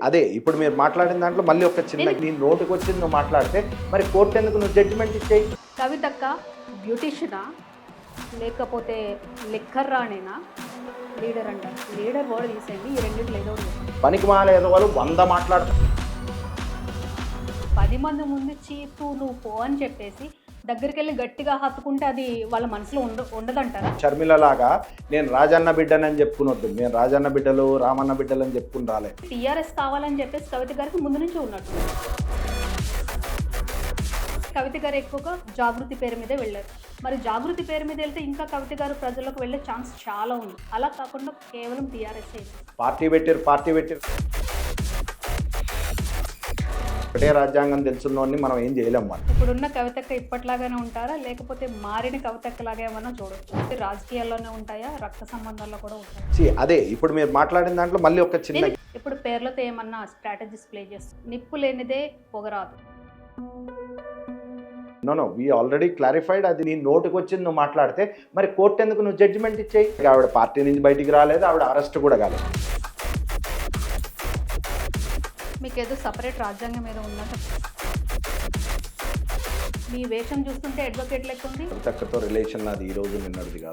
అదే ఇప్పుడు మీరు మాట్లాడిన దాంట్లో మళ్ళీ ఒక చిన్న నీ నోటికి వచ్చింది నువ్వు మాట్లాడితే మరి కోర్టు ఎందుకు నువ్వు జడ్జిమెంట్ ఇచ్చేయి. కవితక్క బ్యూటిషియనా లేకపోతే లిక్కర్ రాణేనా లీడర్ అంటారు. లీడర్ వర్డ్ తీసేయండి, ఈ రెండింటిలో ఏదో ఒకటి చెప్పండి. పనికి మాలేదు వాళ్ళు 100 మాట్లాడతారు. 10 మంది ముందు చీపు నువ్వు పో అని చెప్పేసి దగ్గరికి వెళ్ళి గట్టిగా హత్తుకుంటే అది వాళ్ళ మనసులో ఉండదంటారా? షర్మిల లాగా నేను రాజన్న బిడ్డనని చెప్పుకునొద్దు, నేను రాజన్న బిడ్డలు రామన్న బిడ్డలు అని చెప్పుకుని రాలే. టీఆర్ఎస్ కావాలని చెప్పేసి కవిత గారికి ముందు నుంచి ఉన్నట్టు. కవిత గారు ఎక్కువగా జాగృతి పేరు మీదే వెళ్ళారు. మరి జాగృతి పేరు మీద వెళ్తే ఇంకా కవిత గారు ప్రజలకు వెళ్ళే ఛాన్స్ చాలా ఉంది. అలా కాకుండా కేవలం టీఆర్ఎస్ పార్టీ పెట్టారు ఒకటే రాజ్యాంగం తెలుసున్నోడిని మనం ఏం చేయలేం. మనం ఇప్పుడున్న కవితక్క ఇప్పట్లాగానే ఉంటారా, లేకపోతే మారిన కవితక్కలాగా ఏమన్నా చూడొచ్చు? రాజకీయాల్లోనే ఉంటాయా, రక్త సంబంధాల్లో కూడా ఉంటాయా? అదే ఇప్పుడు మీరు మాట్లాడిన దాంట్లో మళ్ళీ ఒక చిన్న ఇప్పుడు పేర్లతో ఏమన్నా స్ట్రాటజీస్ ప్లే చేస్తుంది. నిప్పు లేనిదే పొగరాదు. No we already clarified. అది నీ నోటికి వచ్చింది నువ్వు మాట్లాడితే మరి కోర్టు ఎందుకు నువ్వు జడ్జిమెంట్ ఇచ్చేయి. ఆవిడ పార్టీ నుంచి బయటికి రాలేదు, ఆవిడ అరెస్ట్ కూడా కాలేదు. మీకు ఏదో సపరేట్ రాజ్యాంగం ఏదో ఉందంటే మీ వేషం చూస్తుంటే అడ్వకేట్ లెక్క ఉంది. చక్కతో రిలేషన్ నాది ఈ రోజు నిన్నటిది కాదు.